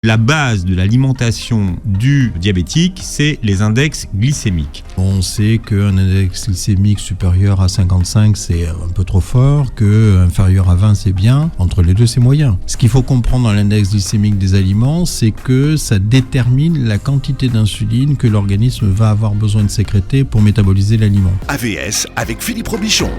La base de l'alimentation du diabétique, c'est les index glycémiques. On sait qu'un index glycémique supérieur à 55, c'est un peu trop fort, qu'inférieur à 20, c'est bien. Entre les deux, c'est moyen. Ce qu'il faut comprendre dans l'index glycémique des aliments, c'est que ça détermine la quantité d'insuline que l'organisme va avoir besoin de sécréter pour métaboliser l'aliment. AVS avec Philippe Robichon.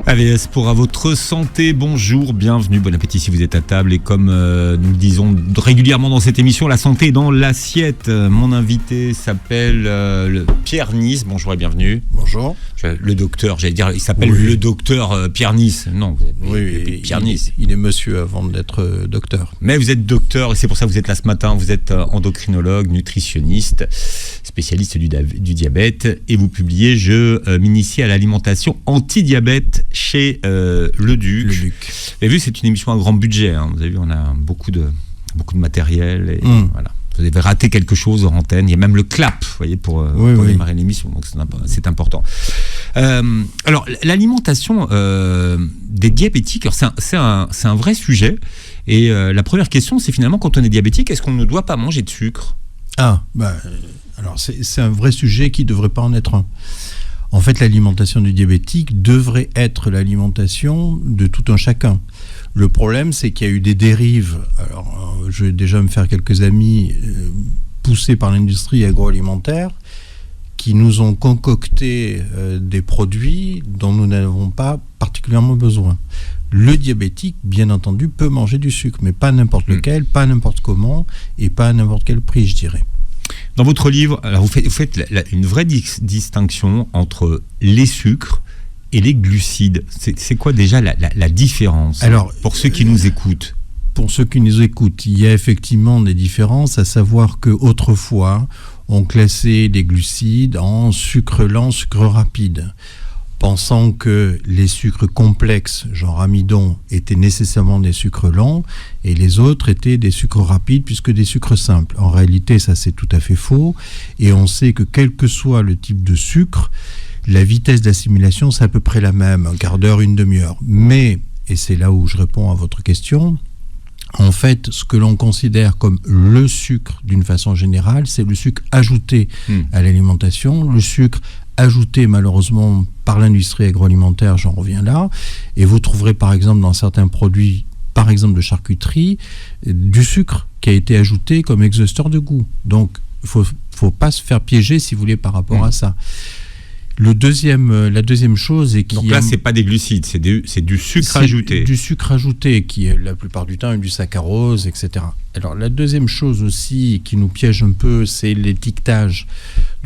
AVS pour à votre santé, bonjour, bienvenue, bon appétit si vous êtes à table. Et comme nous le disons régulièrement dans cette émission, la santé est dans l'assiette. Mon invité s'appelle Pierre Nice, bonjour et bienvenue. Bonjour. Le docteur, j'allais dire, il s'appelle le docteur Pierre Nice. Non, Pierre Nice. Il est monsieur avant d'être docteur. Mais vous êtes docteur et c'est pour ça que vous êtes là ce matin. Vous êtes endocrinologue, nutritionniste, spécialiste du diabète et vous publiez « Je m'initie à l'alimentation anti-diabète » chez Le Duc. Vous avez vu, c'est une émission à grand budget. Hein. Vous avez vu, on a beaucoup de matériel. Et voilà. Vous avez raté quelque chose en antenne. Il y a même le clap, vous voyez, pour démarrer l'émission. Donc c'est important. Alors, l'alimentation des diabétiques, c'est un vrai sujet. Et la première question, c'est finalement, quand on est diabétique, est-ce qu'on ne doit pas manger de sucre ? Alors c'est un vrai sujet qui ne devrait pas en être un. En fait, l'alimentation du diabétique devrait être l'alimentation de tout un chacun. Le problème, c'est qu'il y a eu des dérives. Alors, je vais déjà me faire quelques amis poussés par l'industrie agroalimentaire qui nous ont concocté des produits dont nous n'avons pas particulièrement besoin. Le diabétique, bien entendu, peut manger du sucre, mais pas n'importe lequel, pas n'importe comment et pas à n'importe quel prix, je dirais. Dans votre livre, alors vous faites une vraie distinction entre les sucres et les glucides. C'est quoi déjà la différence pour ceux qui nous écoutent ? Pour ceux qui nous écoutent, il y a effectivement des différences, à savoir qu'autrefois, on classait les glucides en sucre lent, sucre rapide, pensant que les sucres complexes, genre amidon, étaient nécessairement des sucres lents et les autres étaient des sucres rapides puisque des sucres simples. En réalité, ça c'est tout à fait faux et on sait que quel que soit le type de sucre, la vitesse d'assimilation c'est à peu près la même, un quart d'heure, une demi-heure. Mais, et c'est là où je réponds à votre question, en fait, ce que l'on considère comme le sucre d'une façon générale, c'est le sucre ajouté à l'alimentation, le sucre ajouté malheureusement par l'industrie agroalimentaire, j'en reviens là, et vous trouverez par exemple dans certains produits, par exemple de charcuterie, du sucre qui a été ajouté comme exhausteur de goût. Donc, il ne faut pas se faire piéger, si vous voulez, par rapport à ça. La deuxième chose est donc là, c'est pas des glucides, c'est du sucre ajouté. Du sucre ajouté qui, la plupart du temps, est du saccharose, etc. Alors, la deuxième chose aussi qui nous piège un peu, c'est l'étiquetage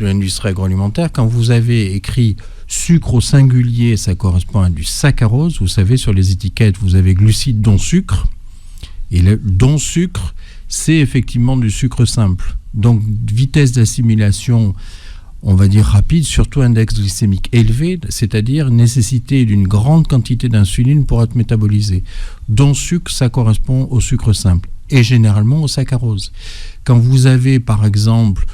de l'industrie agroalimentaire. Quand vous avez écrit sucre au singulier, ça correspond à du saccharose. Vous savez, sur les étiquettes, vous avez glucides dont sucre. Et le dont sucre, c'est effectivement du sucre simple. Donc, vitesse d'assimilation, on va dire rapide, surtout index glycémique élevé, c'est-à-dire nécessité d'une grande quantité d'insuline pour être métabolisé. Dont sucre, ça correspond au sucre simple et généralement au saccharose. Quand vous avez par exemple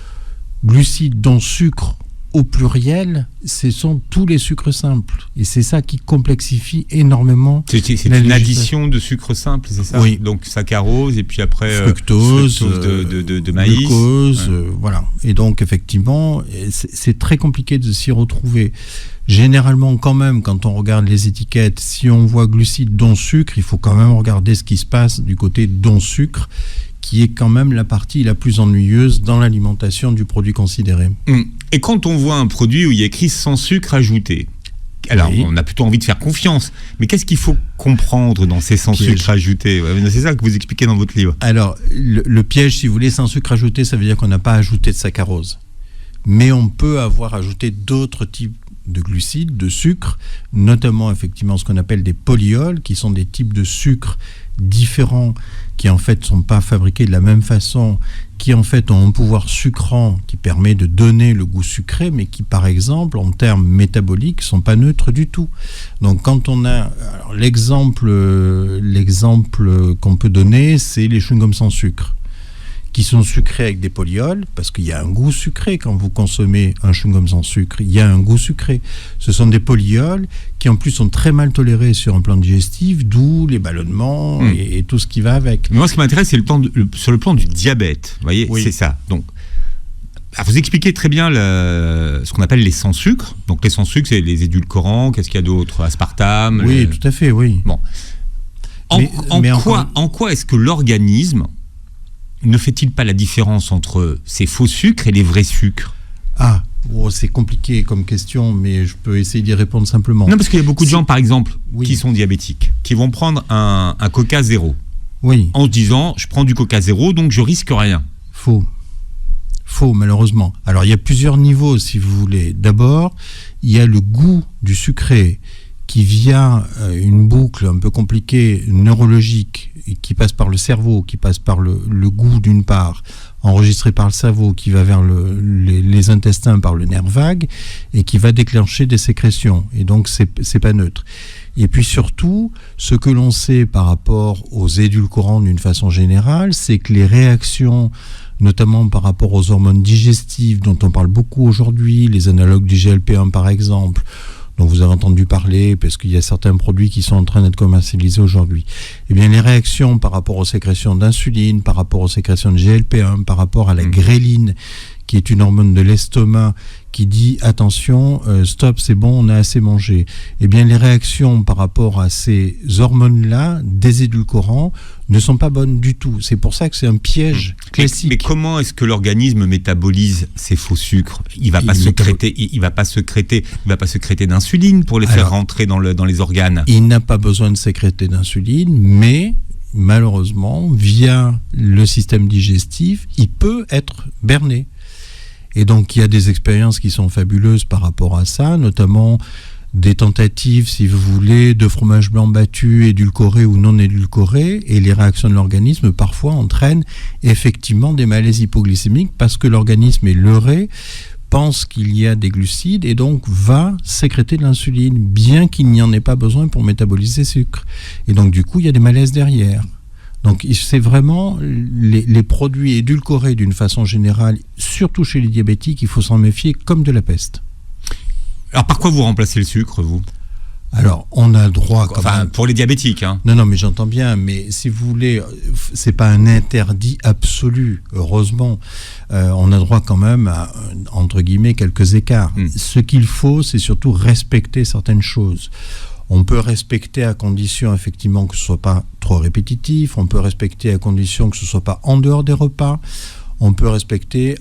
glucides dont sucre au pluriel, ce sont tous les sucres simples. Et c'est ça qui complexifie énormément. C'est une addition de sucres simples, c'est ça ? Oui. Donc saccharose et puis après fructose de maïs. Glucose, voilà. Et donc effectivement, c'est très compliqué de s'y retrouver. Généralement quand même, quand on regarde les étiquettes, si on voit glucides dont sucre, il faut quand même regarder ce qui se passe du côté dont sucre, qui est quand même la partie la plus ennuyeuse dans l'alimentation du produit considéré. Et quand on voit un produit où il y a écrit sans sucre ajouté, alors on a plutôt envie de faire confiance, mais qu'est-ce qu'il faut comprendre dans ces sans sucre ajouté ? C'est ça que vous expliquez dans votre livre. Alors, le piège, si vous voulez, sans sucre ajouté, ça veut dire qu'on n'a pas ajouté de saccharose. Mais on peut avoir ajouté d'autres types de glucides, de sucre, notamment effectivement ce qu'on appelle des polyols, qui sont des types de sucres différents qui en fait ne sont pas fabriqués de la même façon, qui en fait ont un pouvoir sucrant qui permet de donner le goût sucré, mais qui par exemple en termes métaboliques ne sont pas neutres du tout. Donc quand on a l'exemple qu'on peut donner, c'est les chewing-gums sans sucre, qui sont sucrés avec des polyols, parce qu'il y a un goût sucré quand vous consommez un chewing-gum sans sucre, il y a un goût sucré. Ce sont des polyols qui en plus sont très mal tolérés sur un plan digestif, d'où les ballonnements et tout ce qui va avec. Mais moi, ce qui m'intéresse, c'est sur le plan du diabète. Vous voyez, c'est ça. Donc, vous expliquez très bien ce qu'on appelle les sans sucre. Donc, les sans sucre, c'est les édulcorants. Qu'est-ce qu'il y a d'autre? Aspartame. Oui, tout à fait, oui. Bon. En quoi est-ce que l'organisme ne fait-il pas la différence entre ces faux sucres et les vrais sucres? C'est compliqué comme question, mais je peux essayer d'y répondre simplement. Non, parce qu'il y a beaucoup de gens, par exemple, qui sont diabétiques, qui vont prendre un Coca zéro. Oui. En se disant, je prends du Coca zéro, donc je risque rien. Faux, malheureusement. Alors, il y a plusieurs niveaux, si vous voulez. D'abord, il y a le goût du sucré qui via une boucle un peu compliquée, neurologique, qui passe par le cerveau, qui passe par le goût d'une part, enregistré par le cerveau, qui va vers les intestins par le nerf vague, et qui va déclencher des sécrétions. Et donc, c'est pas neutre. Et puis surtout, ce que l'on sait par rapport aux édulcorants d'une façon générale, c'est que les réactions, notamment par rapport aux hormones digestives, dont on parle beaucoup aujourd'hui, les analogues du GLP-1 par exemple, dont vous avez entendu parler, parce qu'il y a certains produits qui sont en train d'être commercialisés aujourd'hui. Eh bien, les réactions par rapport aux sécrétions d'insuline, par rapport aux sécrétions de GLP-1, par rapport à la gréline, qui est une hormone de l'estomac, qui dit « attention, stop, c'est bon, on a assez mangé ». Eh bien, les réactions par rapport à ces hormones-là, des édulcorants, ne sont pas bonnes du tout. C'est pour ça que c'est un piège classique. Mais comment est-ce que l'organisme métabolise ces faux sucres? Il va pas sécréter d'insuline pour les faire rentrer dans les organes. Il n'a pas besoin de sécréter d'insuline, mais malheureusement, via le système digestif, il peut être berné. Et donc, il y a des expériences qui sont fabuleuses par rapport à ça, notamment des tentatives, si vous voulez, de fromage blanc battu, édulcoré ou non édulcoré, et les réactions de l'organisme parfois entraînent effectivement des malaises hypoglycémiques parce que l'organisme est leurré, pense qu'il y a des glucides et donc va sécréter de l'insuline, bien qu'il n'y en ait pas besoin pour métaboliser ces sucres. Et donc, du coup, il y a des malaises derrière. Donc, c'est vraiment les produits édulcorés d'une façon générale, surtout chez les diabétiques, il faut s'en méfier comme de la peste. Alors, par quoi vous remplacez le sucre, vous? Alors, on a droit... pour les diabétiques, hein. Non, mais j'entends bien, mais si vous voulez, c'est pas un interdit absolu, heureusement. On a droit quand même à, entre guillemets, quelques écarts. Ce qu'il faut, c'est surtout respecter certaines choses. On peut respecter à condition, effectivement, que ce ne soit pas trop répétitif. On peut respecter à condition que ce ne soit pas en dehors des repas. On peut respecter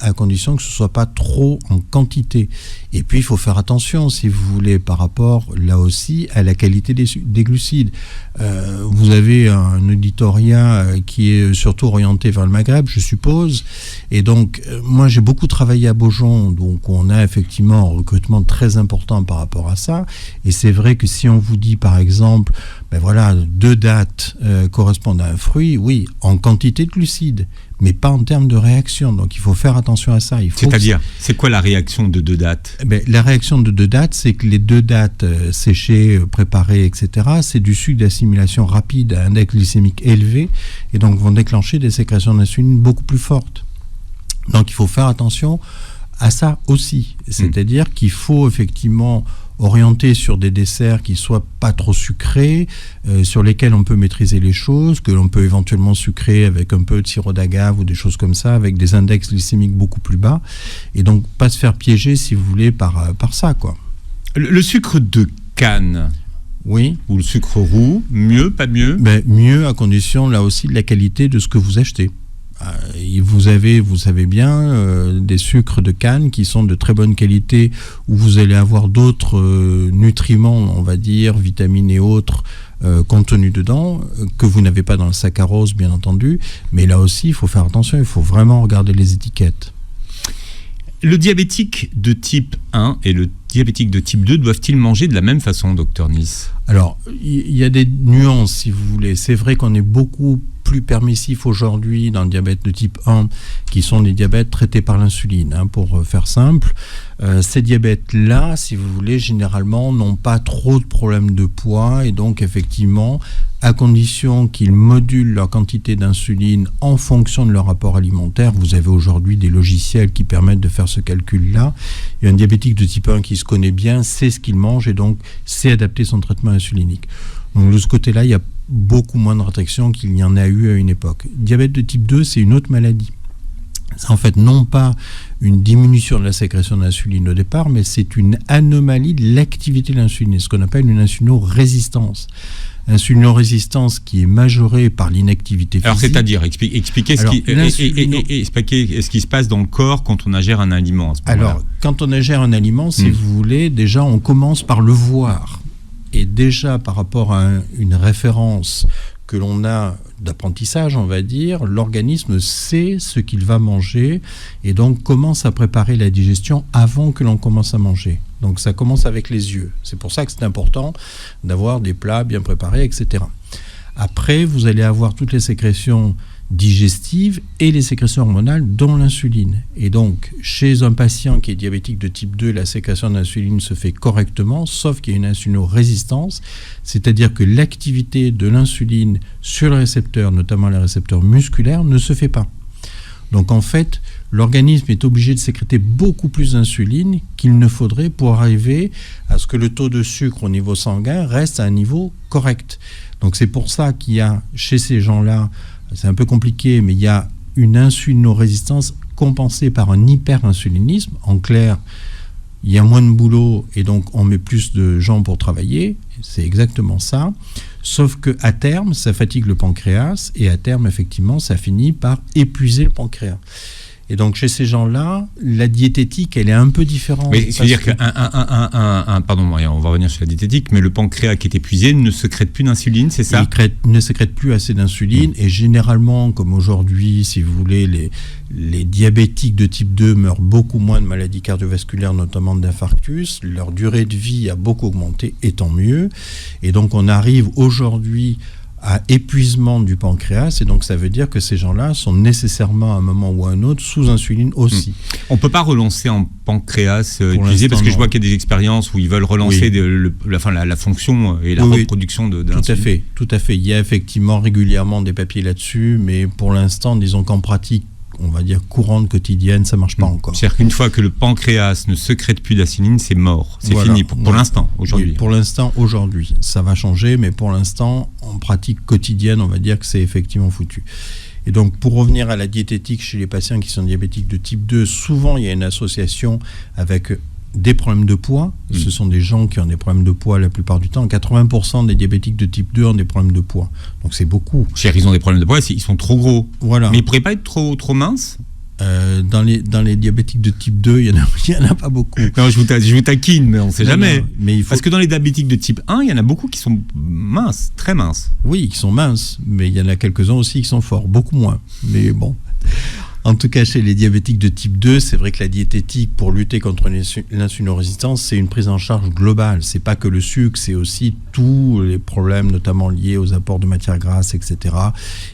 à condition que ce ne soit pas trop en quantité. Et puis, il faut faire attention, si vous voulez, par rapport, là aussi, à la qualité des glucides. Vous avez un auditoria qui est surtout orienté vers le Maghreb, je suppose. Et donc, moi, j'ai beaucoup travaillé à Beaujon, donc on a effectivement un recrutement très important par rapport à ça. Et c'est vrai que si on vous dit, par exemple, 2 dattes correspondent à un fruit, oui, en quantité de glucides, mais pas en termes de réaction. Donc, il faut faire attention à ça. C'est-à-dire, c'est quoi la réaction de 2 dattes? La réaction de 2 dattes, c'est que les 2 dattes séchées, préparées, etc., c'est du sucre d'assimilation rapide à index glycémique élevé, et donc vont déclencher des sécrétions d'insuline beaucoup plus fortes. Donc, il faut faire attention à ça aussi. C'est-à-dire qu'il faut effectivement orienté sur des desserts qui soient pas trop sucrés, sur lesquels on peut maîtriser les choses, que l'on peut éventuellement sucrer avec un peu de sirop d'agave ou des choses comme ça, avec des index glycémiques beaucoup plus bas, et donc pas se faire piéger, si vous voulez, par ça, quoi. Le sucre de canne, oui, ou le sucre roux, mieux, pas mieux? Mieux à condition, là aussi, de la qualité de ce que vous achetez. Vous savez bien, des sucres de canne qui sont de très bonne qualité, où vous allez avoir d'autres nutriments, on va dire, vitamines et autres, contenus dedans, que vous n'avez pas dans le saccharose, bien entendu. Mais là aussi, il faut faire attention, il faut vraiment regarder les étiquettes. Le diabétique de type 1 et le diabétique de type 2 doivent-ils manger de la même façon, docteur Nice? Alors, il y a des nuances, si vous voulez. C'est vrai qu'on est beaucoup plus permissifs aujourd'hui dans le diabète de type 1, qui sont les diabètes traités par l'insuline, pour faire simple. Ces diabètes-là, si vous voulez, généralement n'ont pas trop de problèmes de poids, et donc effectivement, à condition qu'ils modulent leur quantité d'insuline en fonction de leur rapport alimentaire, vous avez aujourd'hui des logiciels qui permettent de faire ce calcul-là. Et un diabétique de type 1 qui se connaît bien, sait ce qu'il mange et donc sait adapter son traitement insulinique. Donc de ce côté-là, il y a beaucoup moins de rétraction qu'il n'y en a eu à une époque. Diabète de type 2, c'est une autre maladie. C'est en fait non pas une diminution de la sécrétion d'insuline au départ, mais c'est une anomalie de l'activité de l'insuline, ce qu'on appelle une insulinorésistance. Insulinorésistance qui est majorée par l'inactivité physique. Alors c'est-à-dire, expliquez ce qui se passe dans le corps quand on ingère un aliment à ce moment-là. Alors, quand on ingère un aliment, si vous voulez, déjà on commence par le voir. Et déjà par rapport à une référence que l'on a d'apprentissage, on va dire, l'organisme sait ce qu'il va manger et donc commence à préparer la digestion avant que l'on commence à manger. Donc ça commence avec les yeux. C'est pour ça que c'est important d'avoir des plats bien préparés, etc. Après, vous allez avoir toutes les sécrétions digestives et les sécrétions hormonales, dont l'insuline. Et donc, chez un patient qui est diabétique de type 2, la sécrétion d'insuline se fait correctement, sauf qu'il y a une insulinorésistance, c'est-à-dire que l'activité de l'insuline sur le récepteur, notamment les récepteurs musculaires, ne se fait pas. Donc en fait, l'organisme est obligé de sécréter beaucoup plus d'insuline qu'il ne faudrait pour arriver à ce que le taux de sucre au niveau sanguin reste à un niveau correct. Donc c'est pour ça qu'il y a chez ces gens-là, c'est un peu compliqué, mais il y a une insulinorésistance compensée par un hyperinsulinisme. En clair, il y a moins de boulot et donc on met plus de gens pour travailler. C'est exactement ça. Sauf qu'à terme, ça fatigue le pancréas et à terme, effectivement, ça finit par épuiser le pancréas. Et donc, chez ces gens-là, la diététique, elle est un peu différente. Mais c'est-à-dire pardon, on va revenir sur la diététique, mais le pancréas qui est épuisé ne sécrète plus d'insuline, c'est ça ? Il ne sécrète plus assez d'insuline et généralement, comme aujourd'hui, si vous voulez, les diabétiques de type 2 meurent beaucoup moins de maladies cardiovasculaires, notamment d'infarctus. Leur durée de vie a beaucoup augmenté, et tant mieux. Et donc, on arrive aujourd'hui à épuisement du pancréas, et donc ça veut dire que ces gens-là sont nécessairement à un moment ou à un autre sous insuline aussi. On ne peut pas relancer un pancréas épuisé, parce que je vois qu'il y a des expériences où ils veulent relancer la fonction et la reproduction de l'insuline. Tout à fait. Il y a effectivement régulièrement des papiers là-dessus, mais pour l'instant, disons qu'en pratique, on va dire courante, quotidienne, ça ne marche pas encore. C'est-à-dire qu'une fois que le pancréas ne sécrète plus d'insuline, c'est mort. C'est fini pour l'instant, aujourd'hui. Oui, pour l'instant, aujourd'hui. Ça va changer, mais pour l'instant, en pratique quotidienne, on va dire que c'est effectivement foutu. Et donc, pour revenir à la diététique chez les patients qui sont diabétiques de type 2, souvent, il y a une association avec des problèmes de poids. Ce sont des gens qui ont des problèmes de poids la plupart du temps. 80% des diabétiques de type 2 ont des problèmes de poids. Donc c'est beaucoup. Ils ont des problèmes de poids, ils sont trop gros. Voilà. Mais ils ne pourraient pas être trop minces ? Dans les diabétiques de type 2, il n'y en a pas beaucoup. Non, je vous taquine, mais on ne sait jamais. Non, mais Parce que dans les diabétiques de type 1, il y en a beaucoup qui sont minces, très minces. Oui, qui sont minces, mais il y en a quelques-uns aussi qui sont forts, beaucoup moins. Mais bon... En tout cas, chez les diabétiques de type 2, c'est vrai que la diététique, pour lutter contre l'insulinorésistance, c'est une prise en charge globale. C'est pas que le sucre, c'est aussi tous les problèmes, notamment liés aux apports de matières grasses, etc.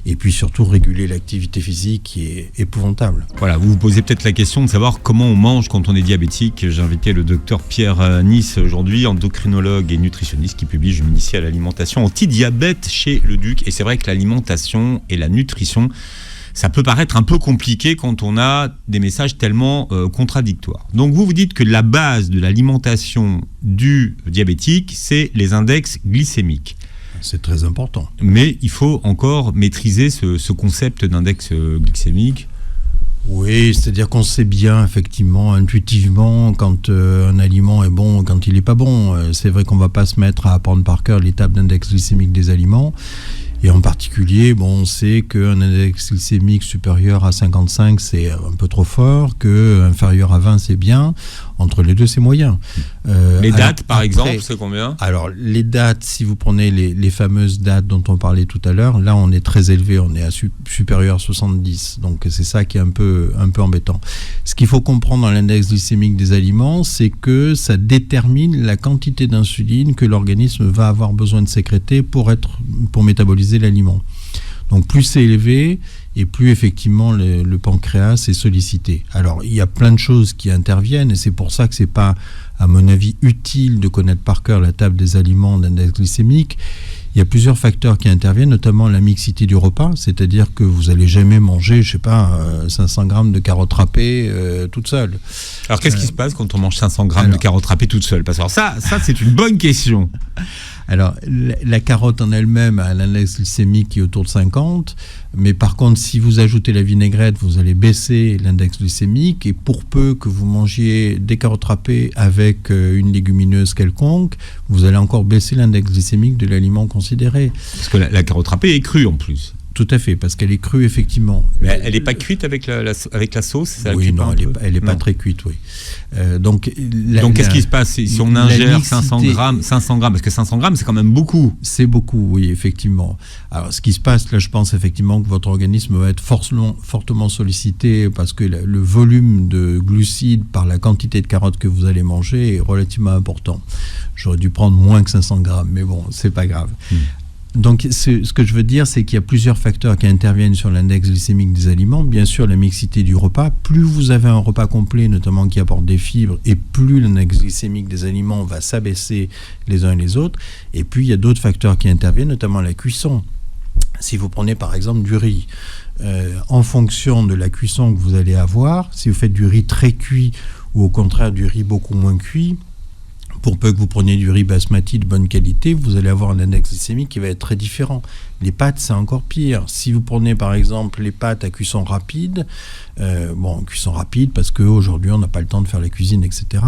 Et puis surtout, réguler l'activité physique qui est épouvantable. Voilà, vous vous posez peut-être la question de savoir comment on mange quand on est diabétique. J'ai invité le docteur Pierre Nice aujourd'hui, endocrinologue et nutritionniste qui publie « Je m'initie à l'alimentation anti-diabète » chez Le Duc. Et c'est vrai que l'alimentation et la nutrition, ça peut paraître un peu compliqué quand on a des messages tellement contradictoires. Donc vous dites que la base de l'alimentation du diabétique, c'est les index glycémiques. C'est très important. Mais il faut encore maîtriser ce concept d'index glycémique. Oui, c'est-à-dire qu'on sait bien, effectivement, intuitivement, quand un aliment est bon, quand il n'est pas bon. C'est vrai qu'on ne va pas se mettre à apprendre par cœur les tables d'index glycémique des aliments. Et en particulier, on sait qu'un index glycémique supérieur à 55, c'est un peu trop fort, qu'inférieur à 20, c'est bien. Entre les deux, c'est moyen. Les dates, par exemple, c'est combien ? Alors, les dates, si vous prenez les fameuses dates dont on parlait tout à l'heure, là, on est très élevé, on est à supérieur à 70. Donc, c'est ça qui est un peu embêtant. Ce qu'il faut comprendre dans l'index glycémique des aliments, c'est que ça détermine la quantité d'insuline que l'organisme va avoir besoin de sécréter pour métaboliser l'aliment. Donc plus c'est élevé, et plus effectivement le pancréas est sollicité. Alors il y a plein de choses qui interviennent, et c'est pour ça que c'est pas, à mon avis, utile de connaître par cœur la table des aliments d'index glycémique. Il y a plusieurs facteurs qui interviennent, notamment la mixité du repas, c'est-à-dire que vous n'allez jamais manger, 500 grammes de carottes râpées toute seule. Alors qu'est-ce qui se passe quand on mange 500 grammes de carottes râpées toute seule? Parce que ça c'est une bonne question. Alors, la carotte en elle-même a un index glycémique qui est autour de 50, mais par contre, si vous ajoutez la vinaigrette, vous allez baisser l'index glycémique, et pour peu que vous mangiez des carottes râpées avec une légumineuse quelconque, vous allez encore baisser l'index glycémique de l'aliment considéré. Parce que la carotte râpée est crue en plus. Tout à fait, parce qu'elle est crue, effectivement. Mais elle n'est pas cuite avec la sauce, ça? Oui, non, elle n'est pas très cuite, oui. Donc qu'est-ce qui se passe si on ingère 500 grammes, parce que 500 grammes, c'est quand même beaucoup. C'est beaucoup, oui, effectivement. Alors, ce qui se passe, là, je pense effectivement que votre organisme va être fortement sollicité, parce que le volume de glucides par la quantité de carottes que vous allez manger est relativement important. J'aurais dû prendre moins que 500 grammes, mais bon, c'est pas grave. Donc, ce que je veux dire, c'est qu'il y a plusieurs facteurs qui interviennent sur l'index glycémique des aliments. Bien sûr, la mixité du repas. Plus vous avez un repas complet, notamment qui apporte des fibres, et plus l'index glycémique des aliments va s'abaisser les uns et les autres. Et puis, il y a d'autres facteurs qui interviennent, notamment la cuisson. Si vous prenez par exemple du riz, en fonction de la cuisson que vous allez avoir, si vous faites du riz très cuit ou au contraire du riz beaucoup moins cuit, pour peu que vous preniez du riz basmati de bonne qualité, vous allez avoir un index glycémique qui va être très différent. Les pâtes, c'est encore pire. Si vous prenez par exemple les pâtes à cuisson rapide, cuisson rapide parce qu'aujourd'hui on n'a pas le temps de faire la cuisine, etc.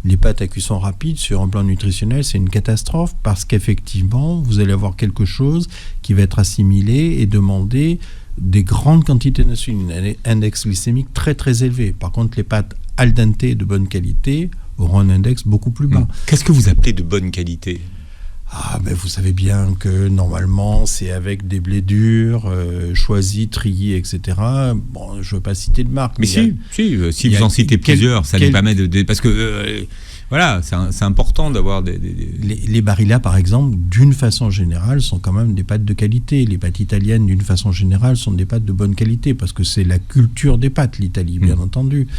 Les pâtes à cuisson rapide, sur un plan nutritionnel, c'est une catastrophe parce qu'effectivement, vous allez avoir quelque chose qui va être assimilé et demander des grandes quantités d'insuline, un index glycémique très très élevé. Par contre, les pâtes al dente de bonne qualité auront un index beaucoup plus bas. Qu'est-ce que vous appelez de bonne qualité? Vous savez bien que normalement c'est avec des blés durs, choisis, triés, etc. Bon, je ne veux pas citer de marque. Mais si vous en citez plusieurs, ça nous permet de... Parce que... Voilà, c'est important d'avoir des... Les Barilla, par exemple, d'une façon générale, sont quand même des pâtes de qualité. Les pâtes italiennes, d'une façon générale, sont des pâtes de bonne qualité, parce que c'est la culture des pâtes, l'Italie, bien entendu.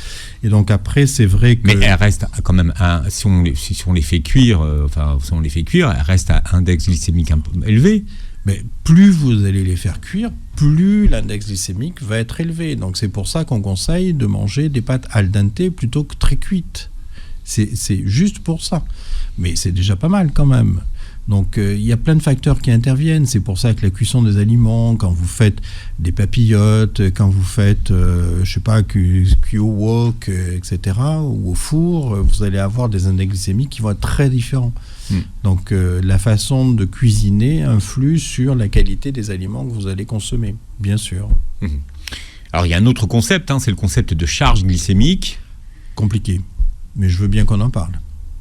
Et donc après, c'est vrai que... Mais elles restent quand même, si on les fait cuire, elles restent à index glycémique un peu élevé. Mais plus vous allez les faire cuire, plus l'index glycémique va être élevé. Donc c'est pour ça qu'on conseille de manger des pâtes al dente plutôt que très cuites. C'est juste pour ça. Mais c'est déjà pas mal quand même. Donc il y a plein de facteurs qui interviennent. C'est pour ça que la cuisson des aliments, quand vous faites des papillotes, quand vous faites, cuit au wok, etc., ou au four, vous allez avoir des index glycémiques qui vont être très différents. Donc la façon de cuisiner influe sur la qualité des aliments que vous allez consommer, bien sûr. Alors il y a un autre concept, c'est le concept de charge glycémique. Compliqué. Mais je veux bien qu'on en parle.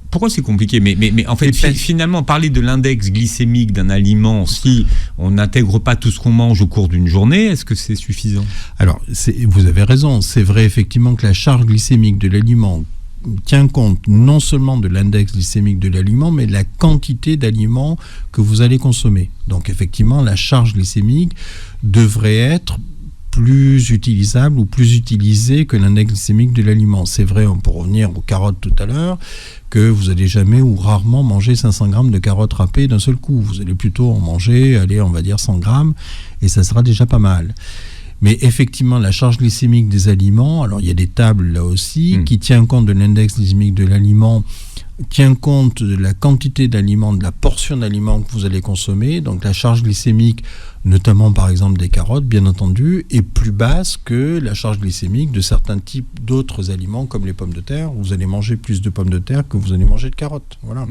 Pourquoi c'est compliqué? Mais en fait, finalement, parler de l'index glycémique d'un aliment, si on n'intègre pas tout ce qu'on mange au cours d'une journée, est-ce que c'est suffisant? Alors, vous avez raison. C'est vrai effectivement que la charge glycémique de l'aliment tient compte non seulement de l'index glycémique de l'aliment, mais de la quantité d'aliments que vous allez consommer. Donc, effectivement, la charge glycémique devrait être plus utilisable ou plus utilisé que l'index glycémique de l'aliment. C'est vrai, pour revenir aux carottes tout à l'heure, que vous n'allez jamais ou rarement manger 500 grammes de carottes râpées d'un seul coup. Vous allez plutôt en manger, on va dire 100 grammes, et ça sera déjà pas mal. Mais effectivement, la charge glycémique des aliments, alors il y a des tables là aussi, qui tient compte de l'index glycémique de l'aliment, tient compte de la quantité d'aliments, de la portion d'aliments que vous allez consommer. Donc la charge glycémique, notamment par exemple des carottes, bien entendu, est plus basse que la charge glycémique de certains types d'autres aliments comme les pommes de terre. Vous allez manger plus de pommes de terre que vous allez manger de carottes. Voilà.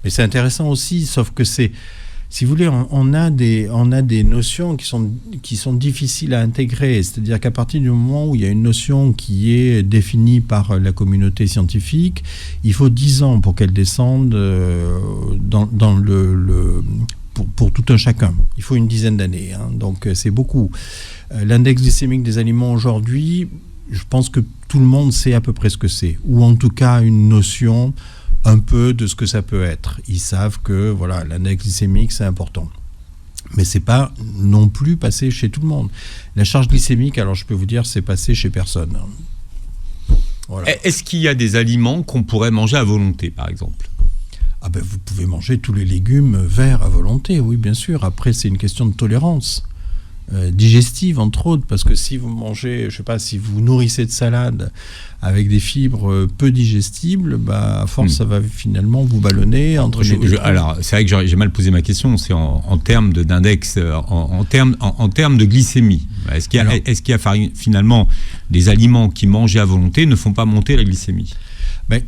Mais c'est intéressant aussi, sauf que si vous voulez, on a des notions qui sont difficiles à intégrer. C'est-à-dire qu'à partir du moment où il y a une notion qui est définie par la communauté scientifique, il faut 10 ans pour qu'elle descende pour tout un chacun. Il faut une dizaine d'années. Donc c'est beaucoup. L'index glycémique des aliments aujourd'hui, je pense que tout le monde sait à peu près ce que c'est. Ou en tout cas une notion un peu de ce que ça peut être. Ils savent que l'index glycémique, c'est important. Mais c'est pas non plus passé chez tout le monde. La charge glycémique, alors je peux vous dire, c'est passé chez personne. Voilà. Est-ce qu'il y a des aliments qu'on pourrait manger à volonté, par exemple ? Ah ben, vous pouvez manger tous les légumes verts à volonté, oui, bien sûr. Après, c'est une question de tolérance digestive, entre autres, parce que si vous mangez, je sais pas, si vous nourrissez de salade avec des fibres peu digestibles, bah, à force, ça va finalement vous ballonner. Alors, c'est vrai que j'ai mal posé ma question, c'est en termes d'index, en termes de glycémie. Est-ce qu'il y a finalement des aliments qui mangés à volonté ne font pas monter la glycémie ?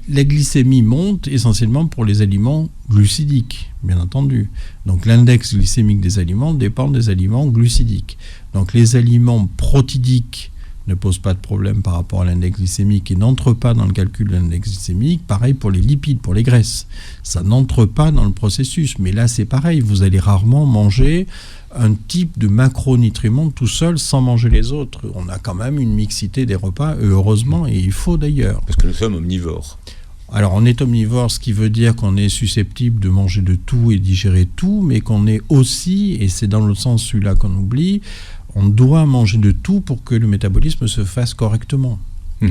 La glycémie monte essentiellement pour les aliments glucidiques, bien entendu. Donc l'index glycémique des aliments dépend des aliments glucidiques. Donc les aliments protidiques ne posent pas de problème par rapport à l'index glycémique et n'entrent pas dans le calcul de l'index glycémique. Pareil pour les lipides, pour les graisses. Ça n'entre pas dans le processus. Mais là, c'est pareil. Vous allez rarement manger un type de macronutriments tout seul sans manger les autres. On a quand même une mixité des repas, heureusement, et il faut d'ailleurs. Parce que nous sommes omnivores. Alors on est omnivore, ce qui veut dire qu'on est susceptible de manger de tout et digérer tout, mais qu'on est aussi, et c'est dans le sens celui-là qu'on oublie, on doit manger de tout pour que le métabolisme se fasse correctement.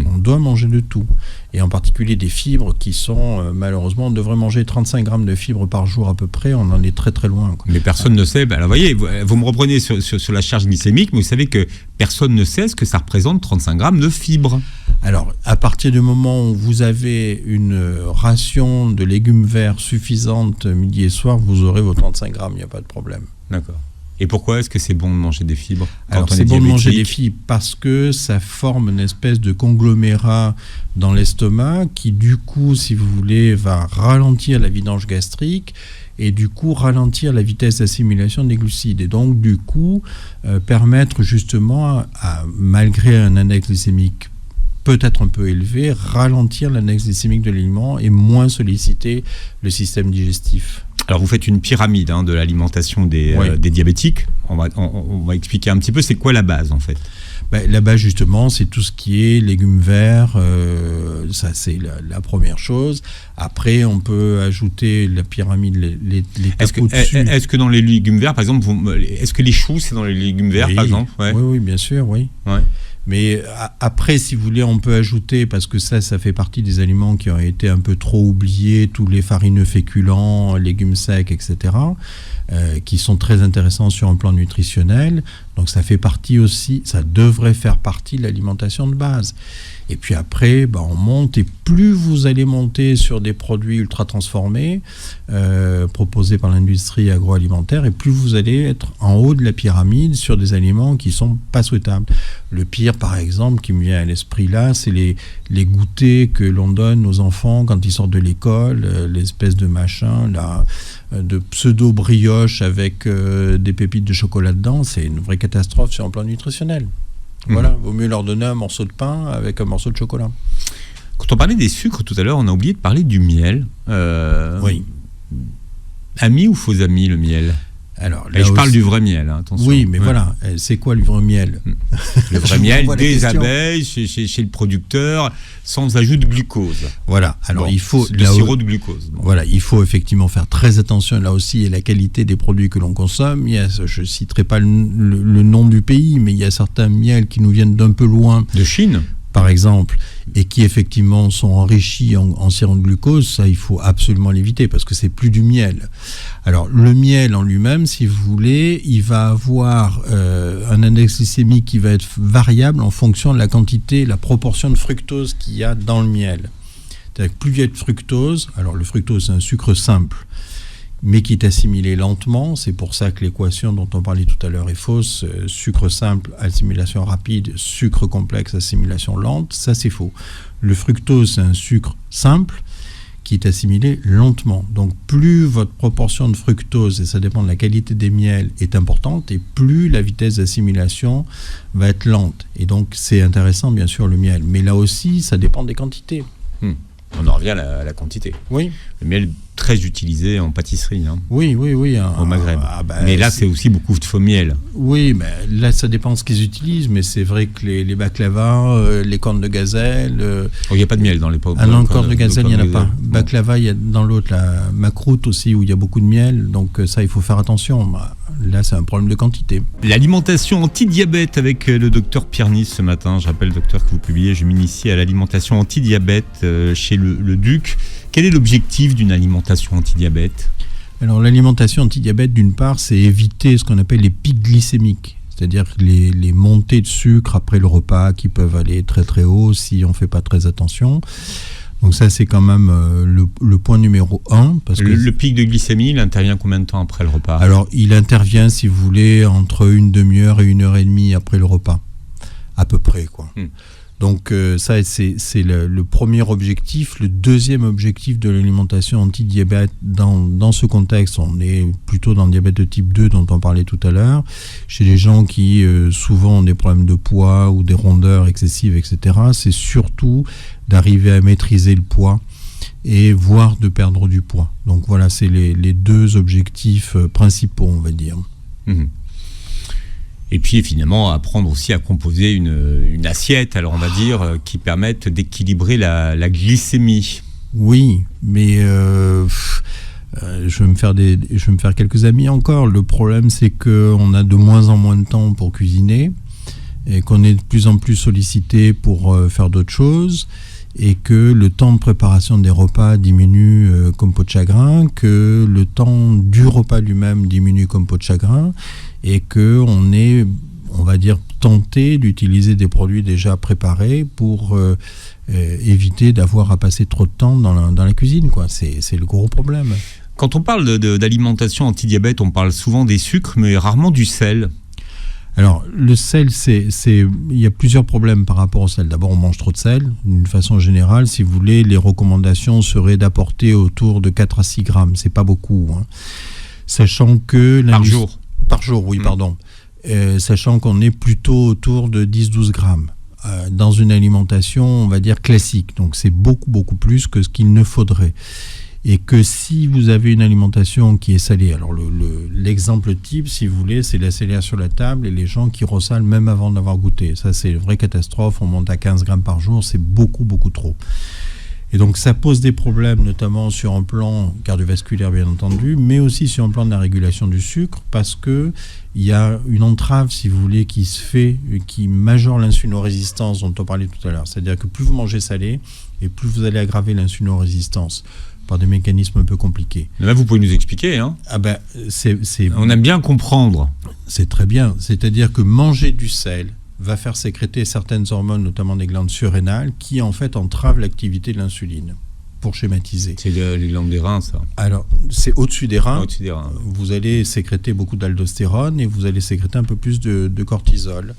On doit manger de tout. Et en particulier des fibres qui sont, malheureusement, on devrait manger 35 grammes de fibres par jour à peu près, on en est très très loin. Mais personne ne sait. Alors vous voyez, vous me reprenez sur la charge glycémique, mais vous savez que personne ne sait ce que ça représente 35 grammes de fibres. Alors, à partir du moment où vous avez une ration de légumes verts suffisante midi et soir, vous aurez vos 35 grammes, il n'y a pas de problème. D'accord. Et pourquoi est-ce que c'est bon de manger des fibres ? Alors c'est bon de manger des fibres parce que ça forme une espèce de conglomérat dans l'estomac qui du coup, si vous voulez, va ralentir la vidange gastrique et du coup ralentir la vitesse d'assimilation des glucides et donc du coup permettre justement, malgré un index glycémique peut-être un peu élevé, ralentir l'index glycémique de l'aliment et moins solliciter le système digestif. Alors vous faites une pyramide de l'alimentation des diabétiques. On va expliquer un petit peu, c'est quoi la base en fait ? La base justement, c'est tout ce qui est légumes verts, ça c'est la première chose. Après, on peut ajouter la pyramide, les capes au-dessus. Est-ce que dans les légumes verts, par exemple, est-ce que les choux c'est dans les légumes verts par exemple ? Oui, bien sûr, oui. Ouais. Mais après, si vous voulez, on peut ajouter, parce que ça fait partie des aliments qui ont été un peu trop oubliés, tous les farineux féculents, légumes secs, etc., qui sont très intéressants sur un plan nutritionnel. Donc ça fait partie aussi, ça devrait faire partie de l'alimentation de base. Et puis après, on monte, et plus vous allez monter sur des produits ultra transformés proposés par l'industrie agroalimentaire, et plus vous allez être en haut de la pyramide sur des aliments qui sont pas souhaitables. Le pire, par exemple, qui me vient à l'esprit là, c'est les goûters que l'on donne aux enfants quand ils sortent de l'école, l'espèce de machin là, de pseudo-brioche avec des pépites de chocolat dedans. C'est une vraie catastrophe sur un plan nutritionnel. Voilà, vaut mieux leur donner un morceau de pain avec un morceau de chocolat. Quand on parlait des sucres tout à l'heure, on a oublié de parler du miel. Oui. Ami ou faux ami, le miel ? Alors, je parle du vrai miel, attention. Oui, mais voilà, c'est quoi le vrai miel ? Le vrai miel des abeilles, chez le producteur, sans ajout de glucose. Voilà, alors il faut... Le sirop de glucose. Voilà, il faut effectivement faire très attention là aussi à la qualité des produits que l'on consomme. Je ne citerai pas le nom du pays, mais il y a certains miels qui nous viennent d'un peu loin. De Chine ? Par exemple, et qui effectivement sont enrichis en sirop de glucose, ça il faut absolument l'éviter parce que c'est plus du miel. Alors le miel en lui-même, si vous voulez, il va avoir un index glycémique qui va être variable en fonction de la quantité, la proportion de fructose qu'il y a dans le miel. C'est-à-dire que plus il y a de fructose, alors le fructose c'est un sucre simple, mais qui est assimilé lentement. C'est pour ça que l'équation dont on parlait tout à l'heure est fausse. Sucre simple, assimilation rapide, sucre complexe, assimilation lente. Ça, c'est faux. Le fructose, c'est un sucre simple qui est assimilé lentement. Donc, plus votre proportion de fructose, et ça dépend de la qualité des miels, est importante, et plus la vitesse d'assimilation va être lente. Et donc, c'est intéressant, bien sûr, le miel. Mais là aussi, ça dépend des quantités. On en revient à la quantité. Oui. Le miel très utilisé en pâtisserie. Oui. Au Maghreb. Mais là, c'est aussi beaucoup de faux miel. Oui, mais là, ça dépend de ce qu'ils utilisent. Mais c'est vrai que les baklavas, les cornes de gazelle... Il n'y a pas de miel dans les pommes. Ah non, cornes de gazelle, il n'y en a pas. Baklava, il y a dans l'autre, la makrout aussi, où il y a beaucoup de miel. Donc ça, il faut faire attention. Là, c'est un problème de quantité. L'alimentation anti-diabète avec le docteur Pierre Nice ce matin. Je rappelle, docteur, que vous publiez « Je m'initie à l'alimentation anti-diabète » chez le Duc. Quel est l'objectif d'une alimentation anti-diabète ? Alors, l'alimentation anti-diabète, d'une part, c'est éviter ce qu'on appelle les pics glycémiques. C'est-à-dire les montées de sucre après le repas qui peuvent aller très très haut si on ne fait pas très attention. Donc ça, c'est quand même le point numéro 1. Parce que le pic de glycémie, il intervient combien de temps après le repas ? Alors, il intervient, si vous voulez, entre une demi-heure et 1h30 après le repas. À peu près, quoi. Donc ça, c'est le premier objectif. Le deuxième objectif de l'alimentation anti-diabète, dans ce contexte, on est plutôt dans le diabète de type 2 dont on parlait tout à l'heure, chez les gens qui souvent ont des problèmes de poids ou des rondeurs excessives, etc. C'est surtout d'arriver à maîtriser le poids et voire de perdre du poids. Donc voilà, c'est les deux objectifs principaux, on va dire. Et puis finalement, apprendre aussi à composer une assiette, alors on va dire, qui permette d'équilibrer la glycémie. Oui, mais je vais me faire quelques amis encore. Le problème, c'est qu'on a de moins en moins de temps pour cuisiner et qu'on est de plus en plus sollicité pour faire d'autres choses et que le temps de préparation des repas diminue comme peau de chagrin, que le temps du repas lui-même diminue comme peau de chagrin et qu'on est, on va dire, tenté d'utiliser des produits déjà préparés pour éviter d'avoir à passer trop de temps dans la cuisine, quoi. C'est le gros problème. Quand on parle d'alimentation anti-diabète, on parle souvent des sucres, mais rarement du sel. Alors, le sel, il y a plusieurs problèmes par rapport au sel. D'abord, on mange trop de sel. D'une façon générale, si vous voulez, les recommandations seraient d'apporter autour de 4 à 6 grammes. C'est pas beaucoup, hein. Sachant que... Par jour ? Par jour, oui, pardon. Sachant qu'on est plutôt autour de 10-12 grammes dans une alimentation, on va dire, classique. Donc, c'est beaucoup, beaucoup plus que ce qu'il ne faudrait. Et que si vous avez une alimentation qui est salée, alors l'exemple type, si vous voulez, c'est la céréale sur la table et les gens qui ressalent même avant d'avoir goûté. Ça, c'est une vraie catastrophe. On monte à 15 grammes par jour, c'est beaucoup, beaucoup trop. Et donc, ça pose des problèmes, notamment sur un plan cardiovasculaire, bien entendu, mais aussi sur un plan de la régulation du sucre, parce qu'il y a une entrave, si vous voulez, qui se fait, qui majore l'insulinorésistance dont on parlait tout à l'heure. C'est-à-dire que plus vous mangez salé, et plus vous allez aggraver l'insulinorésistance par des mécanismes un peu compliqués. Là, vous pouvez nous expliquer, hein ? Ah ben, on aime bien comprendre. C'est très bien. C'est-à-dire que manger du sel va faire sécréter certaines hormones, notamment des glandes surrénales, qui en fait entravent l'activité de l'insuline, pour schématiser. C'est les glandes des reins, ça ? Alors, c'est au-dessus des reins. Au-dessus des reins. Vous allez sécréter beaucoup d'aldostérone et vous allez sécréter un peu plus de cortisol.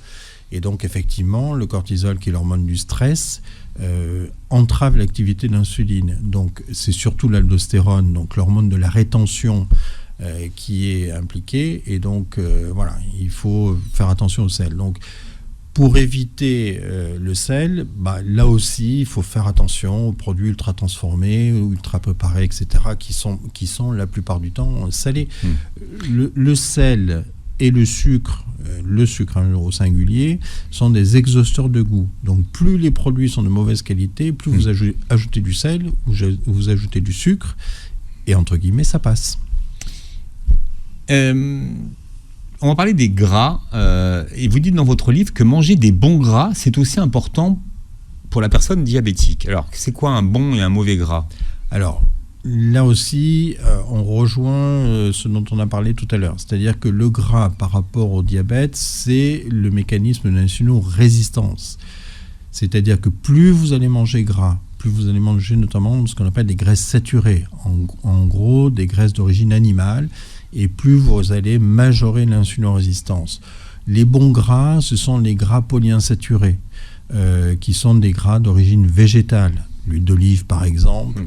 Et donc, effectivement, le cortisol, qui est l'hormone du stress, entrave l'activité de l'insuline. Donc, c'est surtout l'aldostérone, donc l'hormone de la rétention, qui est impliquée. Et donc, voilà, il faut faire attention au sel. Donc, pour éviter le sel, là aussi, il faut faire attention aux produits ultra transformés, ultra préparés, etc., qui sont la plupart du temps salés. Le sel et le sucre au singulier, sont des exhausteurs de goût. Donc plus les produits sont de mauvaise qualité, plus vous ajoutez du sel, ou vous ajoutez du sucre, et entre guillemets, ça passe. On va parler des gras, et vous dites dans votre livre que manger des bons gras, c'est aussi important pour la personne diabétique. Alors, c'est quoi un bon et un mauvais gras ? Alors, là aussi, on rejoint ce dont on a parlé tout à l'heure. C'est-à-dire que le gras par rapport au diabète, c'est le mécanisme de l'insulinorésistance. C'est-à-dire que plus vous allez manger gras, plus vous allez manger notamment ce qu'on appelle des graisses saturées, en gros des graisses d'origine animale, et plus vous allez majorer l'insulinorésistance. Les bons gras, ce sont les gras polyinsaturés, qui sont des gras d'origine végétale. L'huile d'olive, par exemple.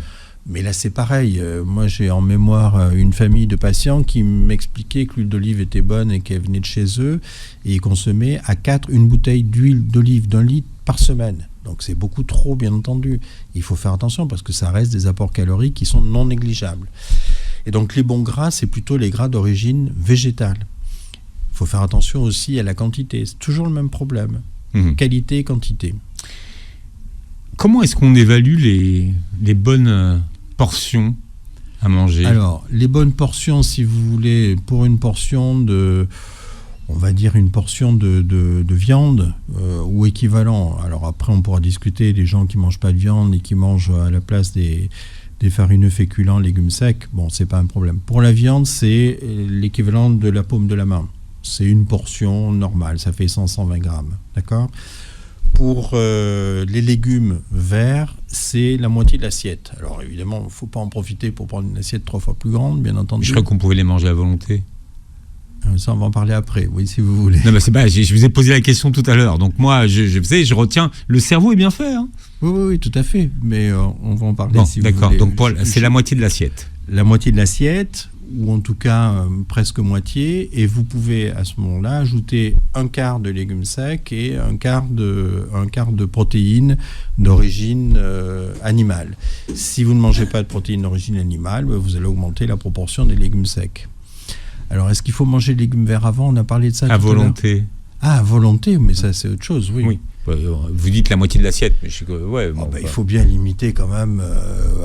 Mais là, c'est pareil. Moi, j'ai en mémoire une famille de patients qui m'expliquaient que l'huile d'olive était bonne et qu'elle venait de chez eux. Et ils consommaient à 4 une bouteille d'huile d'olive d'1 litre par semaine. Donc, c'est beaucoup trop, bien entendu. Il faut faire attention parce que ça reste des apports caloriques qui sont non négligeables. Et donc, les bons gras, c'est plutôt les gras d'origine végétale. Il faut faire attention aussi à la quantité. C'est toujours le même problème. Qualité et quantité. Comment est-ce qu'on évalue les bonnes portions ? à manger? Alors, les bonnes portions, si vous voulez, pour une portion on va dire une portion de viande ou équivalent. Alors après, on pourra discuter des gens qui ne mangent pas de viande et qui mangent à la place des farineux féculents, légumes secs. Bon, c'est pas un problème. Pour la viande, c'est l'équivalent de la paume de la main. C'est une portion normale, ça fait 100-120 grammes. D'accord ? Pour les légumes verts, c'est la moitié de l'assiette. Alors évidemment, il ne faut pas en profiter pour prendre une assiette 3 fois plus grande, bien entendu. Je crois qu'on pouvait les manger à volonté. Ça, on va en parler après, oui, si vous voulez. Non, mais c'est pas. Je vous ai posé la question tout à l'heure. Donc moi, je retiens. Le cerveau est bien fait. Hein. Oui, tout à fait. Mais on va en parler bon, si vous voulez. D'accord. Donc c'est la moitié de l'assiette. La moitié de l'assiette, ou en tout cas presque moitié. Et vous pouvez à ce moment-là ajouter un quart de légumes secs et un quart de protéines d'origine animale. Si vous ne mangez pas de protéines d'origine animale, vous allez augmenter la proportion des légumes secs. Alors, est-ce qu'il faut manger des légumes verts avant ? On a parlé de ça tout à l'heure. À volonté. Ah, à volonté, mais ça, c'est autre chose, oui. Oui. Vous dites la moitié de l'assiette, mais il faut bien limiter quand même.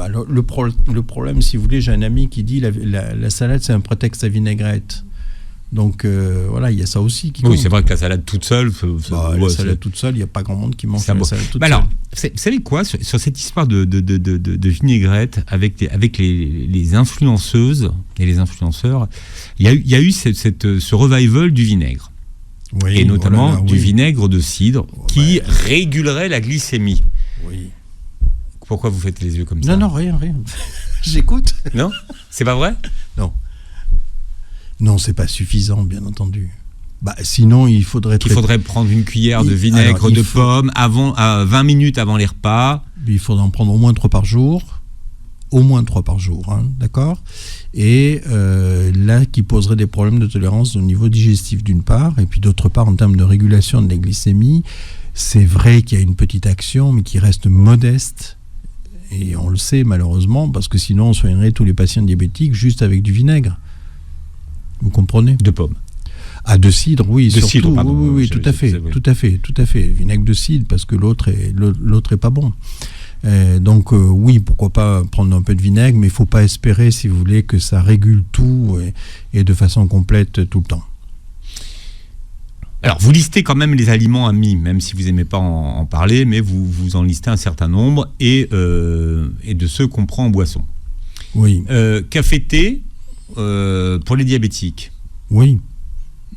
Alors, le problème, si vous voulez, j'ai un ami qui dit la salade, c'est un prétexte à vinaigrette. Donc, voilà, il y a ça aussi qui compte. Oui, c'est vrai que la salade toute seule... la salade toute seule, il n'y a pas grand monde qui mange la salade toute seule. Alors, vous savez quoi, sur cette histoire de vinaigrette avec les influenceuses et les influenceurs, il y a eu ce revival du vinaigre. Oui, et notamment du vinaigre de cidre qui régulerait la glycémie. Oui. Pourquoi vous faites les yeux comme ça ? Non, rien. J'écoute. Non ? C'est pas vrai ? Non, c'est pas suffisant, bien entendu. Sinon, il faudrait prendre une cuillère de vinaigre de pomme 20 minutes avant les repas. Il faudrait en prendre au moins 3 par jour. Au moins 3 par jour, hein, d'accord ? Et là, qui poserait des problèmes de tolérance au niveau digestif d'une part, et puis d'autre part, en termes de régulation de la glycémie, c'est vrai qu'il y a une petite action, mais qui reste modeste. Et on le sait malheureusement, parce que sinon on soignerait tous les patients diabétiques juste avec du vinaigre. Vous comprenez ? De pomme. Ah, de cidre, oui, de surtout. Cidre, pardon, oui, tout à fait. Vinaigre de cidre, parce que l'autre est pas bon. Donc oui, pourquoi pas prendre un peu de vinaigre, mais il ne faut pas espérer, si vous voulez, que ça régule tout et de façon complète tout le temps. Alors, vous listez quand même les aliments amis, même si vous n'aimez pas en parler, mais vous en listez un certain nombre, et de ceux qu'on prend en boisson. Oui. Café, thé, pour les diabétiques. Oui.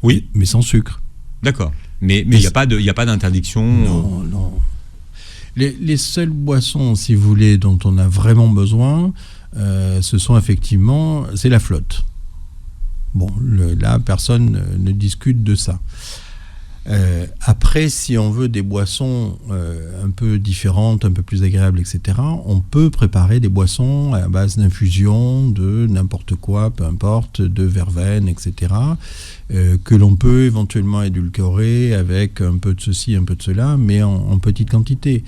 Oui. Mais sans sucre. D'accord. Mais il n'y a pas d'interdiction. Non. Les seules boissons, si vous voulez, dont on a vraiment besoin, ce sont effectivement, c'est la flotte. Bon, là, personne ne discute de ça. Après, si on veut des boissons un peu différentes, un peu plus agréables, etc., on peut préparer des boissons à base d'infusion, de n'importe quoi, peu importe, de verveine, etc., que l'on peut éventuellement édulcorer avec un peu de ceci, un peu de cela, mais en petite quantité.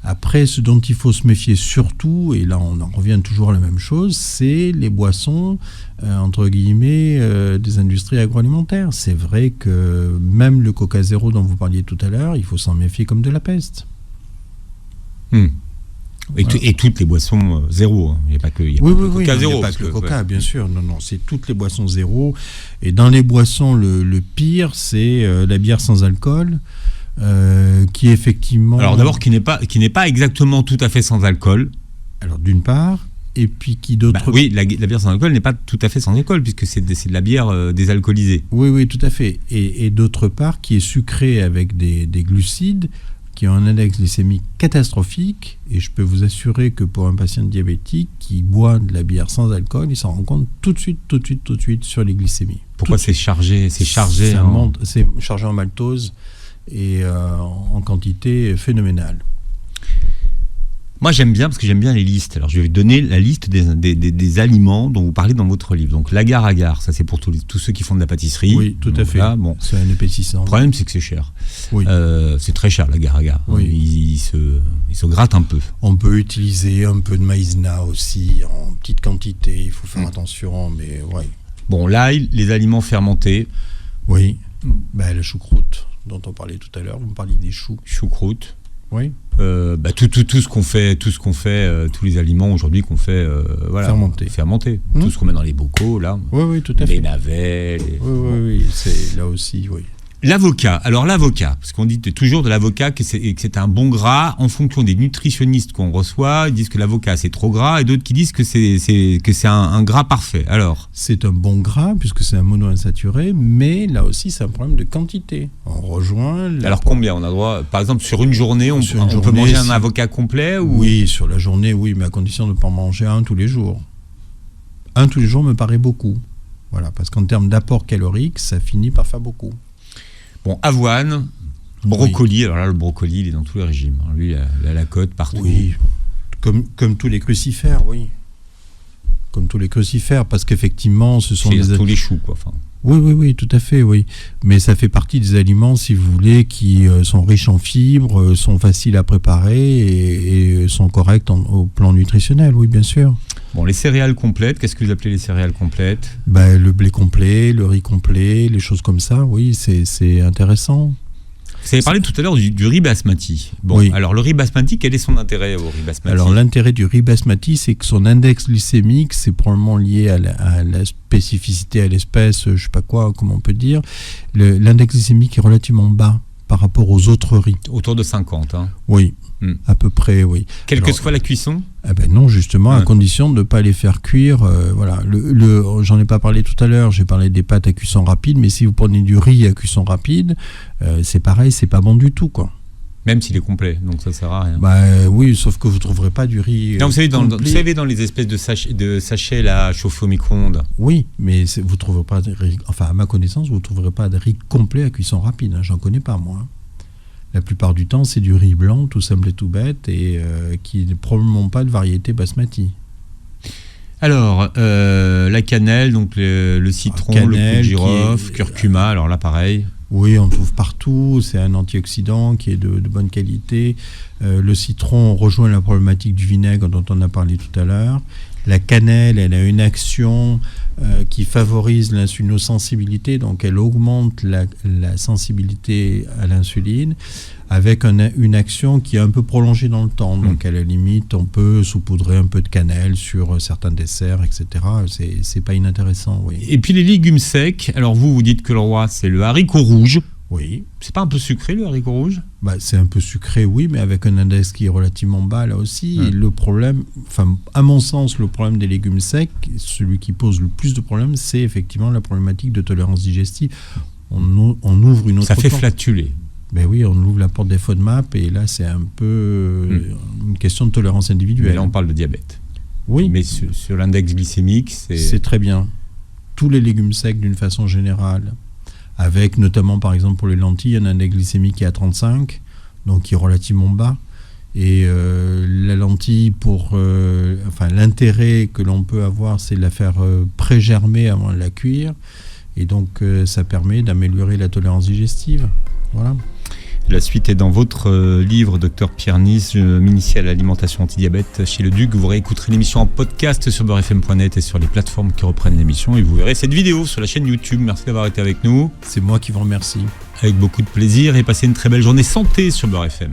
Après, ce dont il faut se méfier surtout, et là on en revient toujours à la même chose, c'est les boissons, entre guillemets, des industries agroalimentaires. C'est vrai que même le Coca Zéro dont vous parliez tout à l'heure, il faut s'en méfier comme de la peste. Et toutes les boissons zéro. Il n'y a pas que le Coca Zéro. Il n'y a pas que le Coca, bien sûr. Non, c'est toutes les boissons zéro. Et dans les boissons, le pire, c'est la bière sans alcool. Qui effectivement... Alors d'abord, qui n'est pas exactement tout à fait sans alcool. Alors d'une part, et puis qui d'autre... oui, la bière sans alcool n'est pas tout à fait sans alcool, puisque c'est de la bière désalcoolisée. Oui, tout à fait. Et d'autre part, qui est sucrée avec des glucides, qui ont un index glycémique catastrophique, et je peux vous assurer que pour un patient diabétique qui boit de la bière sans alcool, il s'en rend compte tout de suite sur les glycémies. Pourquoi c'est chargé C'est chargé en maltose, et en quantité phénoménale. Moi j'aime bien, parce que j'aime bien les listes. Alors je vais donner la liste des aliments dont vous parlez dans votre livre. Donc l'agar-agar, ça c'est pour tous ceux qui font de la pâtisserie. Oui, tout à fait. Là, bon. C'est un épaississant. Le problème c'est que c'est cher. Oui. C'est très cher l'agar-agar. Oui. Il se gratte un peu. On peut utiliser un peu de maïzena aussi en petite quantité. Il faut faire attention, mais ouais. Bon, l'ail, les aliments fermentés. Oui. La choucroute dont on parlait tout à l'heure. Vous me parliez des choux. Choucroute. Oui. Tout ce qu'on fait, tous les aliments aujourd'hui qu'on fait, fermenter. Tout ce qu'on met dans les bocaux, là. Oui, tout à fait. Les navets. Oui, c'est là aussi, oui. L'avocat. Alors l'avocat, parce qu'on dit toujours de l'avocat que c'est un bon gras. En fonction des nutritionnistes qu'on reçoit, ils disent que l'avocat c'est trop gras, et d'autres qui disent que c'est un gras parfait. Alors c'est un bon gras puisque c'est un monoinsaturé, mais là aussi c'est un problème de quantité. On rejoint. Alors combien on a droit? Par exemple sur une journée, on peut manger un avocat complet ou... Oui, sur la journée, oui, mais à condition de ne pas en manger un tous les jours. Un tous les jours me paraît beaucoup. Voilà, parce qu'en termes d'apport calorique, ça finit par faire beaucoup. Bon, avoine, brocoli. Oui. Alors là, le brocoli, il est dans tous les régimes. Lui, il a la cote partout. Oui, comme tous les crucifères, oui. Comme tous les crucifères, parce qu'effectivement, ce sont tous les choux, quoi. Enfin. Oui, tout à fait, oui. Mais ça fait partie des aliments, si vous voulez, qui sont riches en fibres, sont faciles à préparer et sont corrects au plan nutritionnel, oui, bien sûr. Bon, les céréales complètes, qu'est-ce que vous appelez les céréales complètes? Le blé complet, le riz complet, les choses comme ça, oui, c'est intéressant. Vous avez parlé tout à l'heure du riz basmati. Bon, oui. Alors le riz basmati, quel est son intérêt au riz basmati? Alors l'intérêt du riz basmati, c'est que son index glycémique, c'est probablement lié à la spécificité, à l'espèce, je ne sais pas quoi, comment on peut dire. L'index glycémique est relativement bas par rapport aux autres riz. Autour de 50, hein. Oui. À peu près, oui. Quelle que soit la cuisson? Non, justement, à condition de ne pas les faire cuire. Voilà. J'en ai pas parlé tout à l'heure, j'ai parlé des pâtes à cuisson rapide, mais si vous prenez du riz à cuisson rapide, c'est pareil, c'est pas bon du tout, quoi. Même s'il est complet, donc ça sert à rien. Oui, sauf que vous ne trouverez pas du riz. Non, vous savez, dans les espèces de sachets là, chauffés au micro-ondes. Oui, mais vous ne trouverez pas de riz. Enfin, à ma connaissance, vous ne trouverez pas de riz complet à cuisson rapide. Hein, j'en connais pas, moi. La plupart du temps, c'est du riz blanc, tout simple et tout bête, et qui n'est probablement pas de variété basmati. Alors, la cannelle, donc le citron, le clou de girofle, curcuma, alors là pareil. Oui, on trouve partout, c'est un antioxydant qui est de bonne qualité. Le citron rejoint la problématique du vinaigre dont on a parlé tout à l'heure. La cannelle, elle a une action qui favorise l'insulinosensibilité, donc elle augmente la sensibilité à l'insuline, avec une action qui est un peu prolongée dans le temps. Donc à la limite, on peut saupoudrer un peu de cannelle sur certains desserts, etc. C'est pas inintéressant, oui. Et puis les légumes secs, alors vous dites que le roi, c'est le haricot rouge. Oui. C'est pas un peu sucré, le haricot rouge? C'est un peu sucré, oui, mais avec un index qui est relativement bas, là aussi. Et le problème, à mon sens, le problème des légumes secs, celui qui pose le plus de problèmes, c'est effectivement la problématique de tolérance digestive. On ouvre une autre porte. Ça fait flatuler. Oui, on ouvre la porte des FODMAP, et là, c'est un peu une question de tolérance individuelle. Mais là, on parle de diabète. Oui. Mais sur l'index glycémique, c'est très bien. Tous les légumes secs, d'une façon générale, avec notamment par exemple pour les lentilles, un index glycémique qui est à 35, donc qui est relativement bas. Et la lentille, l'intérêt que l'on peut avoir, c'est de la faire pré-germer avant de la cuire. Et donc ça permet d'améliorer la tolérance digestive. Voilà. La suite est dans votre livre, Dr Pierre Nice, je m'initie à l'alimentation anti-diabète chez Le Duc. Vous réécouterez l'émission en podcast sur beurrefm.net et sur les plateformes qui reprennent l'émission. Et vous verrez cette vidéo sur la chaîne YouTube. Merci d'avoir été avec nous. C'est moi qui vous remercie. Avec beaucoup de plaisir, et passez une très belle journée santé sur Beurre FM.